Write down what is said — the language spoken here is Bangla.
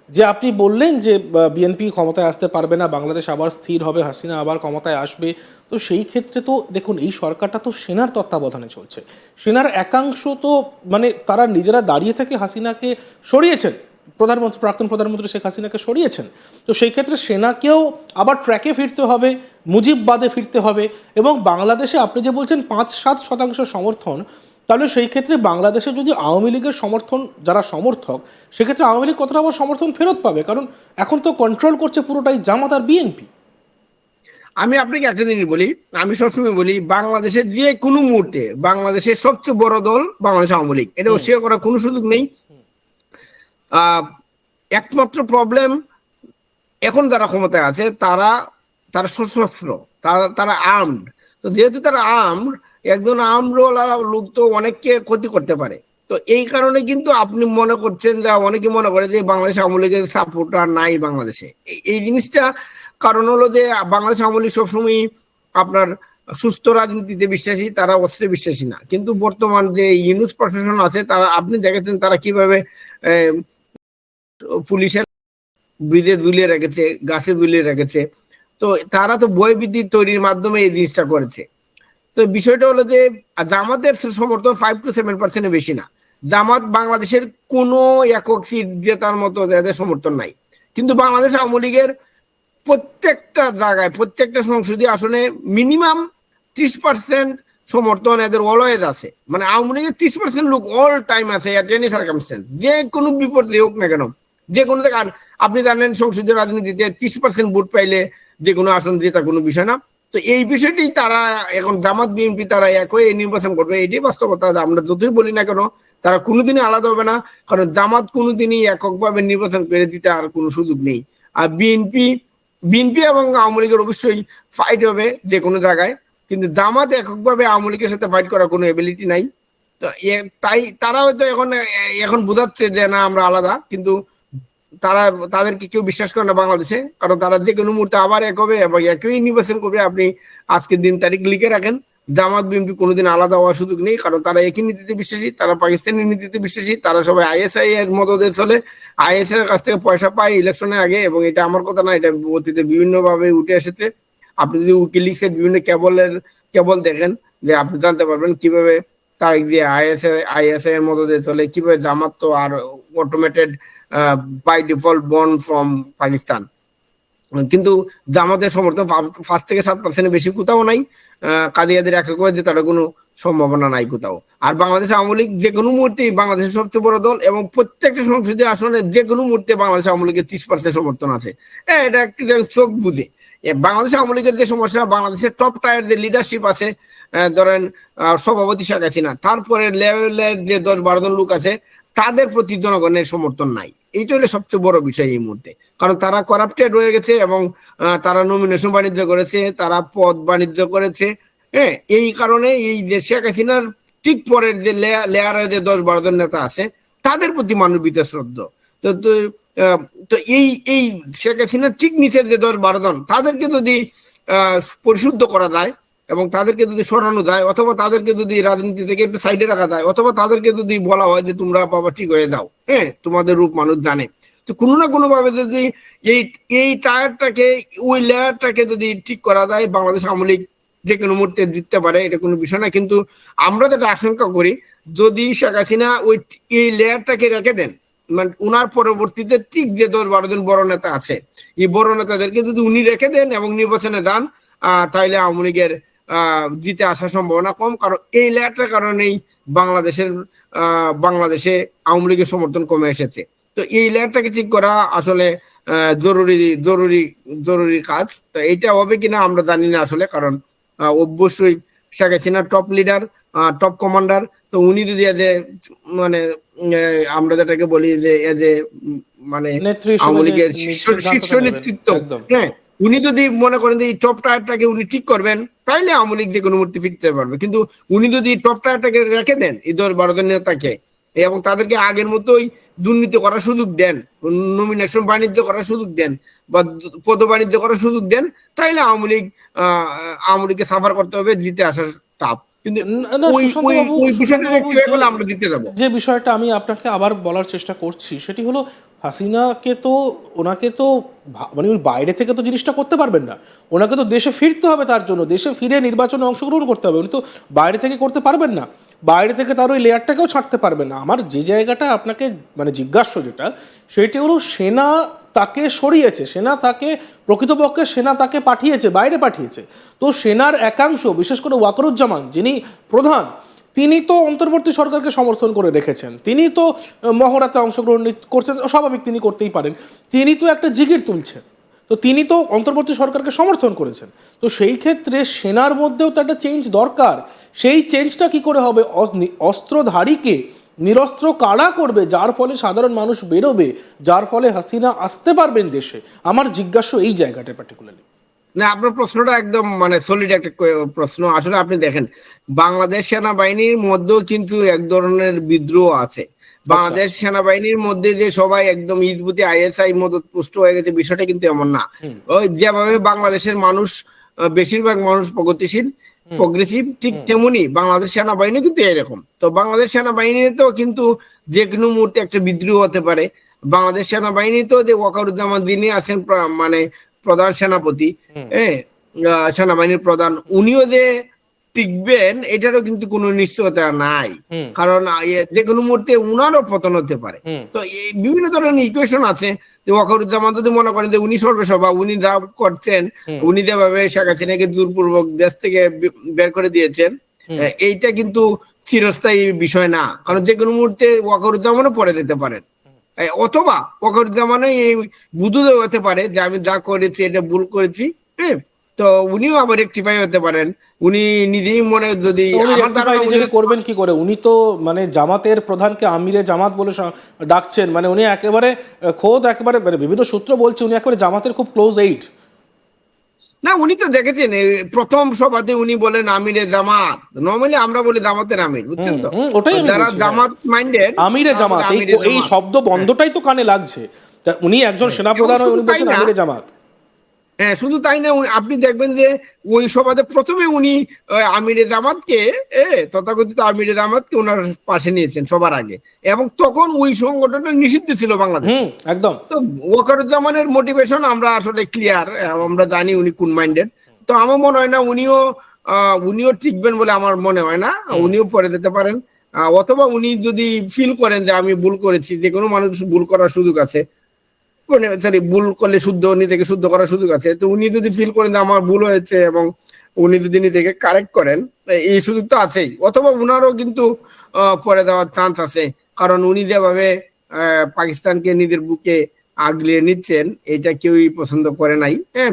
যে আপনি বললেন যে বিএনপি ক্ষমতায় আসতে পারবে না, বাংলাদেশ আবার স্থির হবে, হাসিনা আবার ক্ষমতায় আসবে। তো সেই ক্ষেত্রে তো দেখুন, এই সরকারটা তো সেনার তত্ত্বাবধানে চলছে। সেনার একাংশ তো মানে তারা নিজেরা দাঁড়িয়ে থেকে হাসিনাকে সরিয়েছেন, প্রধানমন্ত্রী, প্রাক্তন প্রধানমন্ত্রী শেখ হাসিনাকে সরিয়েছেন। তো সেই ক্ষেত্রে সেনাকেও আবার ট্র্যাকে ফিরতে হবে, মুজিববাদে ফিরতে হবে। এবং বাংলাদেশে আপনি যে বলছেন 5-7% সমর্থন, তাহলে সেই ক্ষেত্রে বাংলাদেশে যদি আওয়ামী লীগের সমর্থন, যারা সমর্থক, সেক্ষেত্রে আওয়ামী লীগ কতটা আবার সমর্থন ফেরত পাবে? কারণ এখন তো কন্ট্রোল করছে পুরোটাই জামাত আর বিএনপি। আমি আপনাকে একটা জিনিস বলি, আমি সবসময় বলি বাংলাদেশের যে কোনো মুহূর্তে বাংলাদেশের সবচেয়ে বড় দল বাংলাদেশ আওয়ামী লীগ, এটা অস্বীকার করার কোনো সুযোগ নেই। একমাত্র প্রবলেম, এখন যারা ক্ষমতায় আছে তারা তারা সশস্ত্র, তারা তারা আর্মড। তো যেহেতু তারা আর্মড, একজন আর্মডওয়ালা লোক তো অনেককে ক্ষতি করতে পারে। তো এই কারণে কিন্তু আপনি মনে করছেন যে অনেকে মনে করে যে বাংলাদেশ আওয়ামী লীগের সাপোর্টার নাই বাংলাদেশে। এই জিনিসটা কারণ হলো যে বাংলাদেশ আওয়ামী লীগ সবসময় আপনার সুস্থ রাজনীতিতে বিশ্বাসী, তারা অস্ত্রে বিশ্বাসী না। কিন্তু বর্তমান যে ইউনুস প্রশাসন আছে, তারা আপনি দেখেছেন তারা কিভাবে পুলিশের ব্রিজে ঝুলিয়ে রেখেছে, গাছে ঝুলিয়ে রেখেছে। তো তারা তো ভয়ভীতি তৈরির মাধ্যমে এই জিনিসটা করেছে। তো বিষয়টা হলো যে জামাতের সমর্থন 5-7% বেশি না। জামাত বাংলাদেশের কোনো একক সিট জেতার মতো এদের সমর্থন নাই। কিন্তু বাংলাদেশ আওয়ামী লীগের প্রত্যেকটা জায়গায়, প্রত্যেকটা সংসদীয় আসনে মিনিমাম 30% সমর্থন এদের অলওয়েজ আছে। মানে আওয়ামী লীগের 30% লোক অল টাইম আছে, এট এনি সার্কামস্টেন্স, যে কোনো বিপদে হোক না কেন, যে কোনো জায়গায়। আপনি জানেন সংসদীয় রাজনীতিতে 30% ভোট পাইলে যে কোনো আসন জেতা কোনো বিষয় না। তো এই বিষয়টি তারা এখন জামাত বিএনপি তারা এক হয়ে নির্বাচন করবে, এটাই বাস্তবতা। আমরা যতই বলি না কেন, তারা কোনোদিনই আলাদা হবে না, কারণ জামাত কোনোদিনই এককভাবে নির্বাচন করে দিতে আর কোনো সুযোগ নেই। আর বিএনপি বিএনপি এবং আওয়ামী লীগের অবশ্যই ফাইট হবে যে কোনো জায়গায়, কিন্তু জামাত এককভাবে আওয়ামী লীগের সাথে ফাইট করার কোনো এবিলিটি নাই। তো তাই তারা হয়তো এখন এখন বোঝাচ্ছে যে না আমরা আলাদা, কিন্তু তারা তাদেরকে কেউ বিশ্বাস করে না বাংলাদেশে, কারণ তারা যে কোনো মুহূর্তে আবার এক হবে এবং একই নির্বাচন করবে। আপনি আজকের দিন তারিখ লিখে রাখেন, জামাত বিএনপি কোনোদিন আলাদা হওয়ার সুযোগ নেই, কারণ তারা একই নীতিতে বিশ্বাসী, তারা পাকিস্তানের নীতিতে বিশ্বাসী, তারা সবাই আইএসআই এর মদদে চলে, আইএসআই এর কাছ থেকে পয়সা পায় ইলেকশনের আগে। এবং এটা আমার কথা না, এটা অতীতে বিভিন্ন ভাবে উঠে এসেছে। আপনি যদি উইকিলিক্সের বিভিন্ন কেবল দেখেন, যে আপনি জানতে পারবেন কিভাবে তারিখ দিয়ে আইএসআই এর মদদে চলে, কিভাবে জামাত তো আর automated by default born from Pakistan. কিন্তু জামাতের সমর্থন 5-7% বেশি কোথাও নাই। কাদিয়াদের এককভাবে জেতার কোনো সম্ভাবনা নাই কোথাও। আর বাংলাদেশ আওয়ামী লীগ যে কোনো মুহূর্তে বাংলাদেশের সবচেয়ে বড় দল, এবং প্রত্যেকটা সংসদীয় আসনে যে কোনো মুহূর্তে বাংলাদেশ আওয়ামী লীগের 30% সমর্থন আছে। এটা চোখ বুঝে। বাংলাদেশ আওয়ামী লীগের যে সমস্যা, বাংলাদেশের টপ টায়ার যে লিডারশিপ আছে, ধরেন সভাপতি শেখ হাসিনা, তারপরে লেভেলের যে 10-12 জন লোক আছে, তাদের প্রতি জনগণের সমর্থন নাই। এইটা হলো সবচেয়ে বড় বিষয় এই মুহূর্তে, কারণ তারা করাপ্টেড হয়ে গেছে এবং তারা নমিনেশন বাণিজ্য করেছে, তারা পদ বাণিজ্য করেছে। হ্যাঁ, এই কারণে এই যে শেখ হাসিনার ঠিক পরের যে লেয়ারের যে 10-12 জন নেতা আছে, তাদের প্রতি মানুষ বিতশ্রদ্ধ। তো তো এই এই শেখ হাসিনার ঠিক নিচের যে 10-12 জন, তাদেরকে যদি পরিশুদ্ধ করা যায় এবং তাদেরকে যদি সরানো যায়, অথবা তাদেরকে যদি রাজনীতি থেকে একটু সাইডে রাখা যায়, অথবা তাদেরকে যদি বলা হয় যে তোমরা বাবা ঠিক হয়ে যাও, হ্যাঁ তোমাদের রূপ মানুষ জানে, তো কোনো না কোনো ভাবে যদি এই এই টায়ারটাকে, ওই লেয়ারটাকে যদি ঠিক করা যায়, বাংলাদেশ আওয়ামী লীগ যে কোনো মুহূর্তে জিততে পারে, এটা কোনো বিষয় না। কিন্তু আমরা যেটা আশঙ্কা করি, যদি শেখ হাসিনা ওই এই লেয়ারটাকে রেখে দেন, মানে উনার পরবর্তীতে ঠিক যে 10-12 জন বড় নেতা আছে, এই বড় নেতাদেরকে যদি উনি রেখে দেন এবং নির্বাচনে যান, তাইলে আওয়ামী লীগের জিতে আসার সম্ভাবনা কম। কারণ এই লেয়ারটার কারণেই বাংলাদেশে আওয়ামী লীগের সমর্থন কমে এসেছে। তো এই লেয়ারটাকে ঠিক করা আসলে জরুরি জরুরি জরুরি কাজ। তো এইটা হবে কিনা আমরা জানি না আসলে, কারণ অবশ্যই Sheikh Hasina top leader, top commander. তো উনি যদি মানে আমরা যেটাকে বলি যে মানে আওয়ামী লীগের শীর্ষ নেতৃত্ব, হ্যাঁ, উনি যদি মনে করেন যে এই টপ টায়ারটাকে উনি ঠিক করবেন, তাইলে আওয়ামী লীগ যে কোনো মুহূর্তে ফিরতে পারবে। কিন্তু উনি যদি টপ টায়ারটাকে রেখে দেন এই 10-12 জন নেতাকে, এবং তাদেরকে আগের মতোই দুর্নীতি করার সুযোগ দেন, নমিনেশন বাণিজ্য করার সুযোগ দেন, বা পদ বাণিজ্য করার সুযোগ দেন, তাইলে আওয়ামী লীগকে সাফার করতে হবে, জিতে আসার টাফ। কিন্তু না, ওই ওই ওই বিষয়টা rectify করলে আমরা জিতে যাবো। যে বিষয়টা আমি আপনাকে আবার বলার চেষ্টা করছি সেটি হলো, হাসিনাকে তো, ওনাকে তো মানে ওই বাইরে থেকে তো জিনিসটা করতে পারবেন না, ওনাকে তো দেশে ফিরতে হবে, তার জন্য দেশে ফিরে নির্বাচনে অংশগ্রহণ করতে হবে, উনি তো বাইরে থেকে করতে পারবেন না, বাইরে থেকে তার ওই লেয়ারটাকেও ছাড়তে পারবেন না। আমার যে জায়গাটা আপনাকে মানে জিজ্ঞাস্য যেটা, সেটি হলো সেনা তাকে সরিয়েছে, সেনা তাকে প্রকৃতপক্ষে সেনা তাকে পাঠিয়েছে, বাইরে পাঠিয়েছে। তো সেনার একাংশ, বিশেষ করে ওয়াকারুজ্জামান যিনি প্রধান, তিনি তো অন্তর্বর্তী সরকারকে সমর্থন করে রেখেছেন, তিনি তো মহড়াতে অংশগ্রহণ করছেন, স্বাভাবিক তিনি করতেই পারেন, তিনি তো একটা জিগির তুলছেন, তো তিনি তো অন্তর্বর্তী সরকারকে সমর্থন করেছেন। তো সেই ক্ষেত্রে সেনার মধ্যেও তো একটা চেঞ্জ দরকার। সেই চেঞ্জটা কি করে হবে? অস্ত্রধারীকে নিরস্ত্র কারা করবে, যার ফলে সাধারণ মানুষ বেরোবে, যার ফলে হাসিনা আসতে পারবেন দেশে। আমার জিজ্ঞাসা এই জায়গাটা পার্টিকুলারলি। না, আপনার প্রশ্নটা একদম মানে সলিড একটা প্রশ্ন। আসলে আপনি দেখেন, বাংলাদেশ সেনাবাহিনীর মধ্যেও কিন্তু এক ধরনের বিদ্রোহ আছে। বাংলাদেশ সেনাবাহিনীর মধ্যে যে সবাই একদম হিজবুতি আইএসআই মদত পুষ্ট হয়ে গেছে, বিষয়টা কিন্তু এমন না। ওই যেভাবে বাংলাদেশের মানুষ, বেশিরভাগ মানুষ প্রগতিশীল, প্রগ্রেসিভ, ঠিক তেমনি বাংলাদেশ সেনাবাহিনী কিন্তু এরকম। তো বাংলাদেশ সেনাবাহিনীতেও কিন্তু যে কোনো মুহূর্তে একটা বিদ্রোহ হতে পারে। বাংলাদেশ সেনাবাহিনীতেও যে ওয়াকারুজ্জামান যিনি আছেন মানে প্রধান সেনাপতি, হ্যাঁ, সেনাবাহিনীর প্রধান, উনিও যে টিকবেন এটারও কিন্তু কোনো নিশ্চয়তা নাই। কারণ যে কোনো মুহূর্তে উনারও পতন হতে পারে। তো এই বিভিন্ন ধরনের ইকুয়েশন আছে। যে ওয়াকারুজ্জামান যদি মনে করেন যে উনি সর্বসভা, উনি যা করছেন, উনি যেভাবে শেখ হাসিনাকে জোরপূর্বক দেশ থেকে বের করে দিয়েছেন, এইটা কিন্তু চিরস্থায়ী বিষয় না। কারণ যে কোনো মুহূর্তে ওয়াকারুজ্জামানও পরে যেতে পারেন, অথবা ওয়াকারুজ্জামানও এই বুধুদে হতে পারে যে আমি যা করেছি এটা ভুল করেছি, হ্যাঁ, তো উনিও আবার রেকটিফাই হতে পারেন। উনি নিজেই মনে, যদি আমার ধারণা নিজেকে করবেন কি করে? উনি তো মানে জামাতের প্রধানকে আমিরে জামাত বলে ডাকছেন, মানে উনি একেবারে খোদ একেবারে মানে বিভিন্ন সূত্র বলছে উনি একেবারে জামাতের খুব ক্লোজ এইড। না, উনি তো দেখেছেন প্রথম সভাতে উনি বলেন আমিরে জামাত। নরমালি আমরা বলি জামাতের আমির, বুঝছেন তো? ওটাই আমি যারা বলছি, জামাত মাইন্ডেড, আমিরে জামাত, এই শব্দ বন্ধটাই তো কানে লাগছে। উনি একজন সেনাপ্রধান হয়ে উনি বলছেন আমিরে জামাত। হ্যাঁ, শুধু তাই না, আপনি দেখবেন যে ওই সভাতে প্রথমে উনি আমিরে জামাতকে, তথাকথিত আমিরে জামাতকে ওনার পাশে নিয়েছেন সবার আগে, এবং তখন ওই সংগঠনটা নিষিদ্ধ ছিল বাংলাদেশে একদম। তো ওয়াকারুজ্জামানের মোটিভেশন আমরা আসলে ক্লিয়ার, আমরা জানি উনি কোন মাইন্ডেড। তো আমার মনে হয় না উনিও টিকবেন বলে আমার মনে হয় না। উনিও পরে যেতে পারেন, অথবা উনি যদি ফিল করেন যে আমি ভুল করেছি, যে কোনো মানুষ ভুল করার সুযোগ আছে, সরি, ভুল করলে নিজেকে শুদ্ধ করার সুযোগ আছে। তো উনি যদি ফিল করেন যে আমার ভুল হয়েছে এবং উনি যদি নিজেকে কারেক্ট করেন, এই সুযোগ তো আছেই। অথবা উনারও কিন্তু পরে দেওয়ার চান্স আছে, কারণ উনি যেভাবে পাকিস্তানকে নিজের বুকে আগলিয়ে নিচ্ছেন, এটা কেউই পছন্দ করে নাই, হ্যাঁ।